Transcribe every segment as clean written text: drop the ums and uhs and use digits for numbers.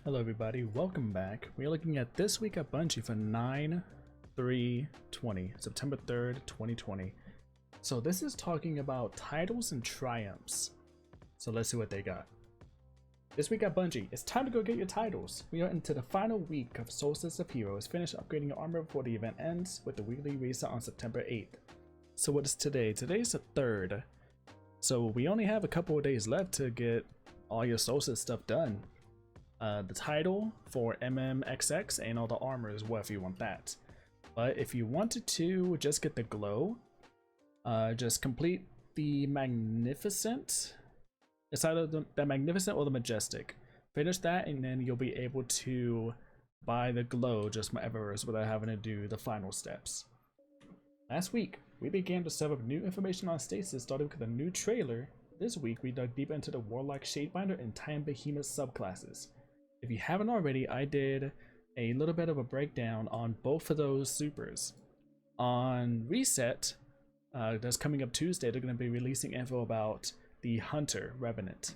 Hello everybody, welcome back. We are looking at This Week at Bungie for 9/3/20, September 3rd, 2020. So this is talking about titles and triumphs. So let's see what they got. This week at Bungie, it's time to go get your titles. We are into the final week of Solstice of Heroes. Finish upgrading your armor before the event ends with the weekly reset on September 8th. So what is today? Today's the 3rd. So we only have a couple of days left to get all your Solstice stuff done. The title for MMXX and all the armor as well if you want that. But if you wanted to just get the glow, just complete the Magnificent. It's either the Magnificent or the Majestic. Finish that and then you'll be able to buy the glow just Eververse without having to do the final steps. Last week, we began to serve up new information on Stasis starting with a new trailer. This week, we dug deeper into the Warlock, Shadebinder, and Time Behemoth subclasses. If you haven't already, I did a little bit of a breakdown on both of those supers. On Reset, that's coming up Tuesday, they're going to be releasing info about the Hunter Revenant.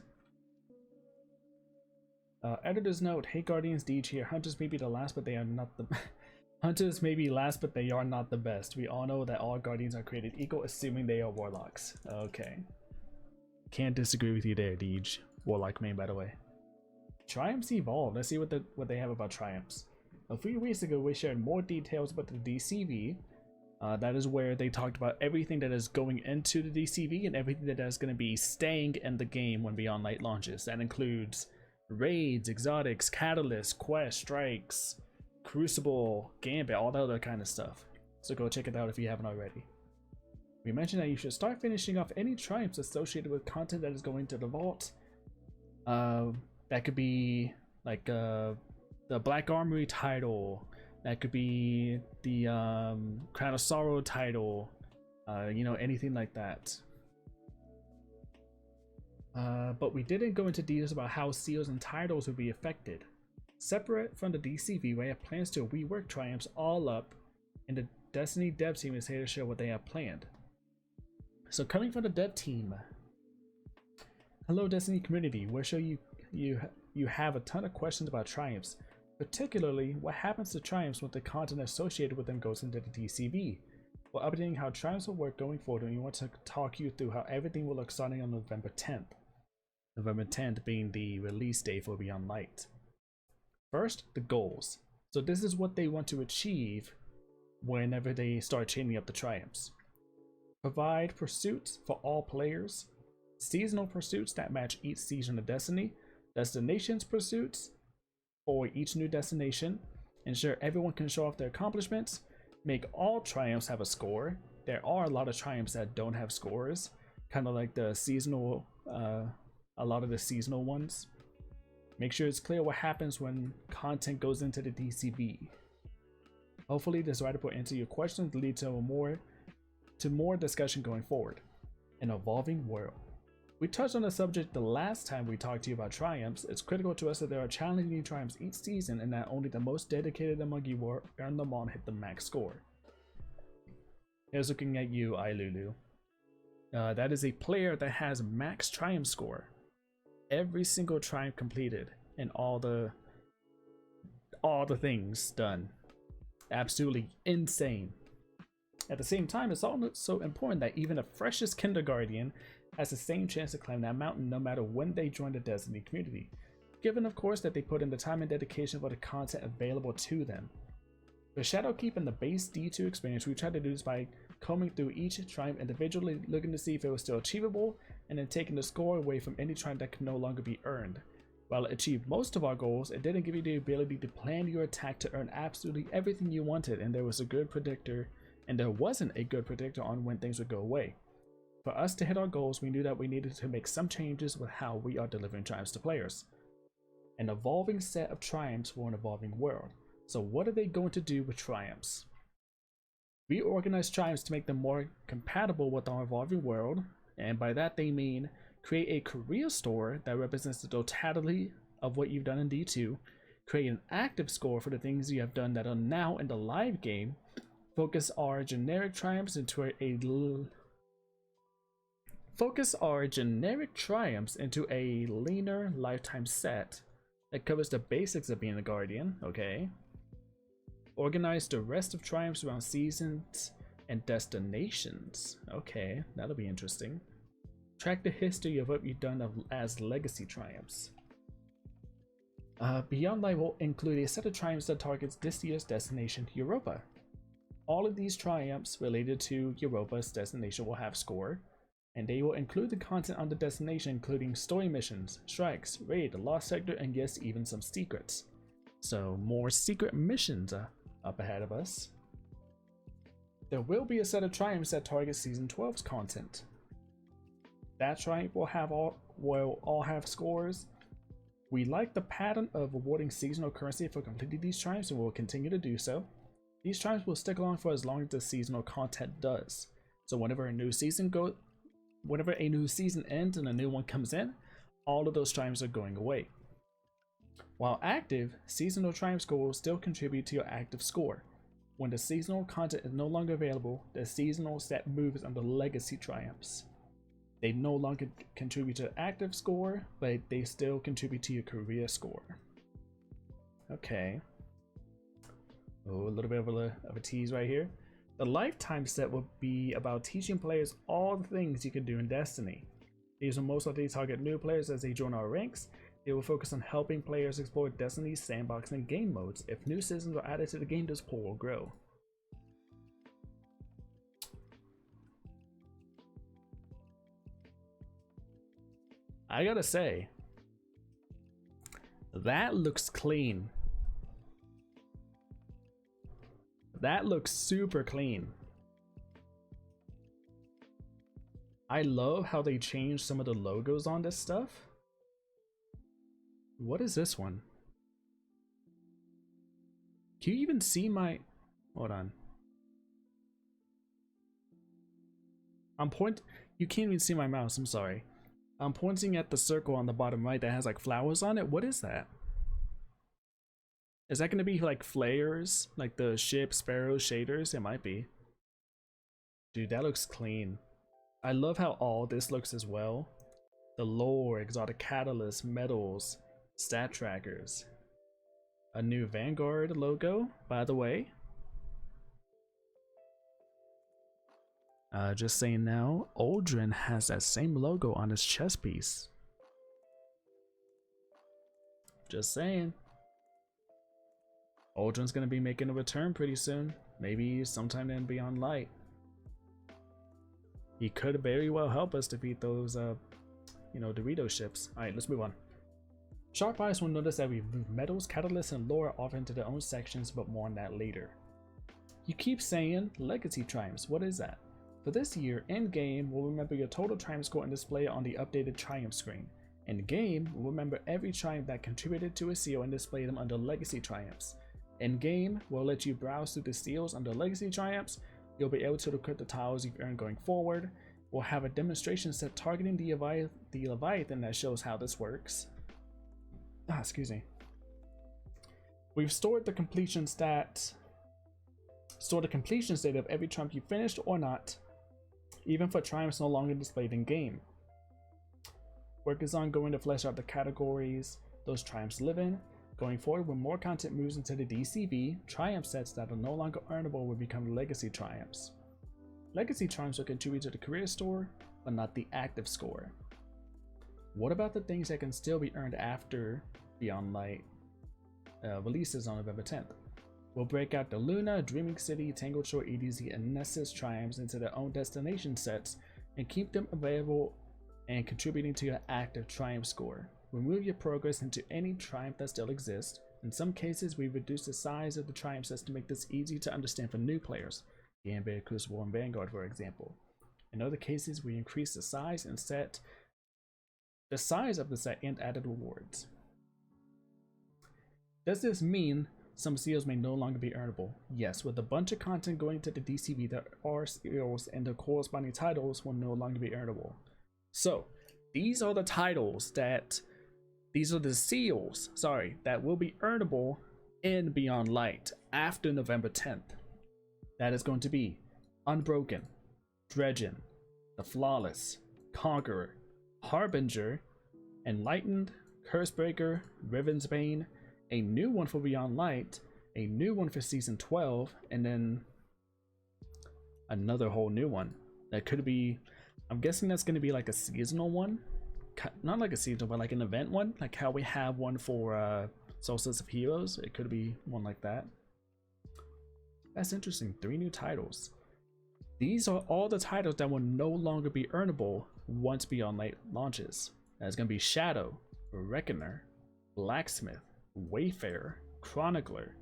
Editor's note: Hey Guardians, Deej here. Hunters may be the last, but they are not the Hunters may be last, but they are not the best. We all know that all Guardians are created equal, assuming they are Warlocks. Okay. Can't disagree with you there, Deej. Warlock main, by the way. Triumphs evolve. Let's see what they have about Triumphs. A few weeks ago, we shared more details about the DCV. That is where they talked about everything that is going into the DCV and everything that is going to be staying in the game when Beyond Light launches. That includes raids, exotics, catalysts, quests, strikes, Crucible, Gambit, all that other kind of stuff. So go check it out if you haven't already. We mentioned that you should start finishing off any triumphs associated with content that is going to the vault. That could be like the Black Armory title. That could be the Crown of Sorrow title. You know, anything like that. But we didn't go into details about how seals and titles would be affected. Separate from the DCV, we have plans to rework triumphs all up, and the Destiny dev team is here to share what they have planned. So coming from the dev team, hello Destiny community, we're sure you have a ton of questions about triumphs, particularly what happens to triumphs when the content associated with them goes into the DCV. We're updating how triumphs will work going forward, and we want to talk you through how everything will look starting on November 10th. November 10th being the release date for Beyond Light. First, the goals. So this is what they want to achieve whenever they start changing up the triumphs. Provide pursuits for all players, seasonal pursuits that match each season of Destiny, destinations pursuits for each new destination, ensure everyone can show off their accomplishments, make all triumphs have a score. There are a lot of triumphs that don't have scores, kind of like the seasonal, a lot of the seasonal ones. Make sure it's clear what happens when content goes into the DCV. Hopefully this write-up will answer your questions and lead to more discussion going forward. An evolving world. We touched on the subject the last time we talked to you about triumphs. It's critical to us that there are challenging triumphs each season and that only the most dedicated among you will earn them all and hit the max score. Here's looking at you, Ilulu. That is a player that has max triumph score. Every single triumph completed and all the things done. Absolutely insane. At the same time, it's also important that even the freshest kindergarten has the same chance to climb that mountain no matter when they join the Destiny community, given of course that they put in the time and dedication for the content available to them. For Shadowkeep and the base D2 experience, we tried to do this by combing through each triumph individually, looking to see if it was still achievable, and then taking the score away from any triumph that could no longer be earned. While it achieved most of our goals, it didn't give you the ability to plan your attack to earn absolutely everything you wanted, and there wasn't a good predictor on when things would go away. For us to hit our goals, we knew that we needed to make some changes with how we are delivering triumphs to players. An evolving set of triumphs for an evolving world. So what are they going to do with triumphs? We organize triumphs to make them more compatible with our evolving world, and by that they mean create a career store that represents the totality of what you've done in D2, create an active score for the things you have done that are now in the live game, focus our generic triumphs into a leaner lifetime set, That covers the basics of being a guardian, okay. Organize the rest of triumphs around seasons and destinations. Okay, that'll be interesting. Track the history of what you've done as legacy triumphs. Beyond Light will include a set of triumphs that targets this year's destination, Europa. All of these triumphs related to Europa's destination will have score, and they will include the content on the destination, including story missions, strikes, raid, lost sector, and yes, even some secrets. So more secret missions up ahead of us. There will be a set of triumphs that target Season 12's content. That triumph will all have scores. We like the pattern of awarding seasonal currency for completing these triumphs and will continue to do so. These triumphs will stick along for as long as the seasonal content does. So whenever a new season ends and a new one comes in, all of those triumphs are going away. While active, seasonal triumph score will still contribute to your active score. When the seasonal content is no longer available, the seasonal set moves under legacy triumphs. They no longer contribute to active score, but they still contribute to your career score. Okay. Oh, a little bit of a tease right here. The lifetime set will be about teaching players all the things you can do in Destiny. These will most likely target new players as they join our ranks. They will focus on helping players explore Destiny's sandbox and game modes. If new seasons are added to the game, this pool will grow. I gotta say, that looks clean. That looks super clean. I love how they changed some of the logos on this stuff. What is this one? Can you even see my... Hold on. You can't even see my mouse, I'm sorry. I'm pointing at the circle on the bottom right that has like flowers on it. What is that? Is that going to be like flares? Like the ship sparrow shaders? It might be. Dude, that looks clean. I love how all this looks as well. The lore, exotic catalysts, medals, stat trackers. A new Vanguard logo, by the way. Just saying now, Aldrin has that same logo on his chest piece. Just saying. Aldrin's gonna be making a return pretty soon. Maybe sometime in Beyond Light. He could very well help us defeat those, Dorito ships. Alright, let's move on. Sharp eyes will notice that we've moved medals, catalysts, and lore off into their own sections, but more on that later. You keep saying Legacy Triumphs. What is that? For this year, in-game, we'll remember your total triumph score and display it on the updated triumph screen. In-game, we'll remember every triumph that contributed to a seal and display them under Legacy Triumphs. In-game, we'll let you browse through the seals under Legacy Triumphs. You'll be able to look at the tiles you've earned going forward. We'll have a demonstration set targeting the Leviathan that shows how this works. Excuse me. We've stored the completion state of every triumph you finished or not, even for triumphs no longer displayed in game. Work is ongoing to flesh out the categories those triumphs live in. Going forward, when more content moves into the DCV, triumph sets that are no longer earnable will become legacy triumphs. Legacy triumphs will contribute to the career score, but not the active score. What about the things that can still be earned after Beyond Light releases on November 10th? We'll break out the Luna, Dreaming City, Tangled Shore, EDZ, and Nessus triumphs into their own destination sets and keep them available and contributing to your active triumph score. Remove your progress into any triumph that still exists. In some cases, we reduce the size of the triumph sets to make this easy to understand for new players, Gambit, Crucible, and Vanguard for example. In other cases, we increase the size of the set and added rewards. Does this mean some seals may no longer be earnable? Yes, with a bunch of content going to the DCV, there are seals and the corresponding titles will no longer be earnable. So, these are the seals, that will be earnable in Beyond Light after November 10th. That is going to be Unbroken, Dredgen, The Flawless, Conqueror, Harbinger, Enlightened, Cursebreaker, Riven's Bane, a new one for Beyond Light, a new one for Season 12, and then another whole new one. That could be, I'm guessing that's going to be like a seasonal one. Not like a seasonal, but like an event one. Like how we have one for Solstice of Heroes. It could be one like that. That's interesting. 3 new titles. These are all the titles that will no longer be earnable once Beyond Light launches. That's going to be Shadow, Reckoner, Blacksmith, Wayfarer, Chronicler,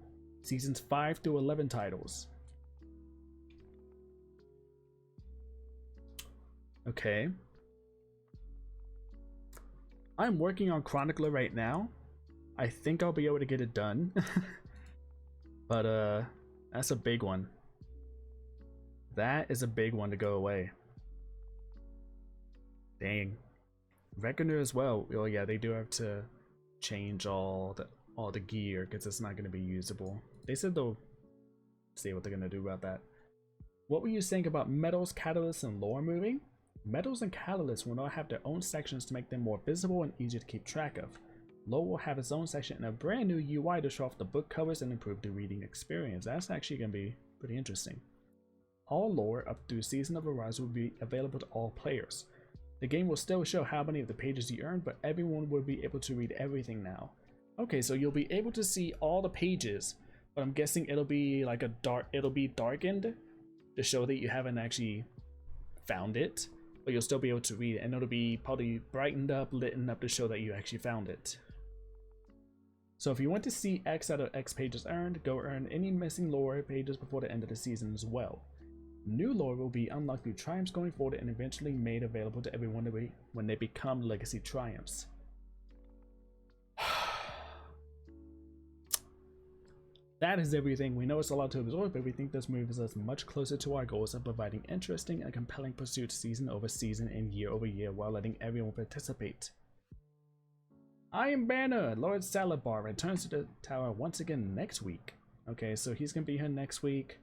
Seasons 5 through 11 titles. Okay. I'm working on Chronicler right now. I think I'll be able to get it done. But that's a big one. That is a big one to go away. Dang. Reckoner as well. Oh yeah, they do have to change all the gear because it's not going to be usable. They said they'll see what they're going to do about that. What were you saying about metals, catalysts, and lore moving? Metals and catalysts will now have their own sections to make them more visible and easier to keep track of. Lore will have its own section and a brand new UI to show off the book covers and improve the reading experience. That's actually going to be pretty interesting. All lore up through Season of Arise will be available to all players. The game will still show how many of the pages you earned, but everyone will be able to read everything now. Okay, so you'll be able to see all the pages, but I'm guessing it'll be like it'll be darkened to show that you haven't actually found it, but you'll still be able to read it, and it'll be probably brightened up, lit up to show that you actually found it. So if you want to see X out of X pages earned, go earn any missing lore pages before the end of the season as well. New lore will be unlocked through triumphs going forward and eventually made available to everyone when they become legacy triumphs. That is everything. We know it's a lot to absorb, but we think this moves us much closer to our goals of providing interesting and compelling pursuits season over season and year over year while letting everyone participate. Iron Banner, Lord Salabar returns to the tower once again next week. Okay, so he's gonna be here next week.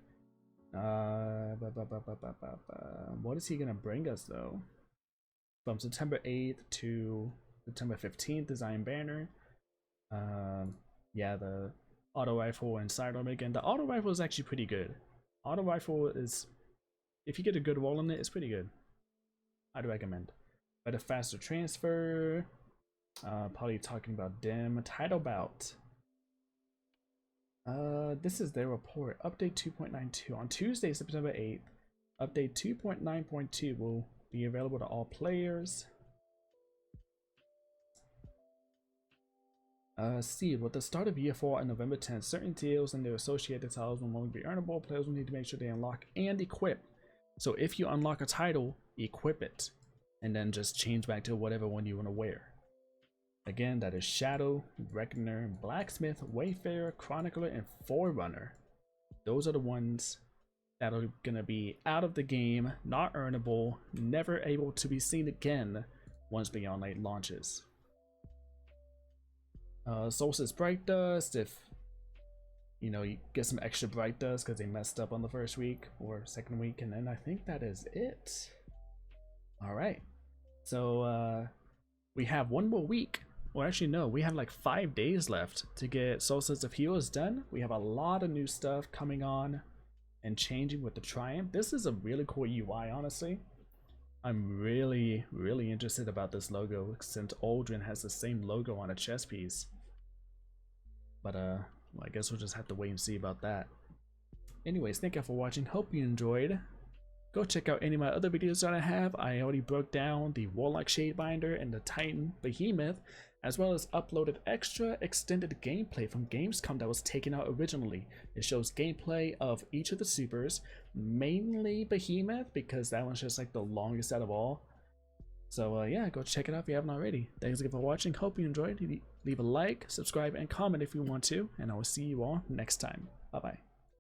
What is he gonna bring us though? From September 8th to September 15th is Iron Banner. Yeah, the auto rifle and sidearm again. The auto rifle is actually pretty good. Auto rifle is, if you get a good roll on it, it's pretty good. I'd recommend. But a faster transfer. Probably talking about Dim title bout. This is their report. Update 2.92 on Tuesday, September 8th. Update 2.9.2 will be available to all players. See, with the start of year 4 on November 10th, certain deals and their associated titles will no longer be earnable. Players will need to make sure they unlock and equip. So if you unlock a title, equip it, and then just change back to whatever one you want to wear. Again, that is Shadow, Reckoner, Blacksmith, Wayfarer, Chronicler, and Forerunner. Those are the ones that are gonna be out of the game, not earnable, never able to be seen again once Beyond Light launches. Solstice Bright Dust, if you know, you get some extra Bright Dust because they messed up on the first week or second week, and then I think that is it. Alright, so we have one more week. Well, actually no, we have like 5 days left to get Solstice of Heroes done. We have a lot of new stuff coming on and changing with the Triumph. This is a really cool UI, honestly. I'm really interested about this logo since Aldrin has the same logo on a chess piece. But well, I guess we'll just have to wait and see about that. Anyways, thank you for watching. Hope you enjoyed. Go check out any of my other videos that I have. I already broke down the Warlock Shadebinder and the Titan Behemoth, as well as uploaded extra extended gameplay from Gamescom that was taken out originally. It shows gameplay of each of the supers, mainly Behemoth, because that one's just like the longest out of all. So yeah, go check it out if you haven't already. Thanks again for watching. Hope you enjoyed. Leave a like, subscribe, and comment if you want to, and I will see you all next time. Bye bye.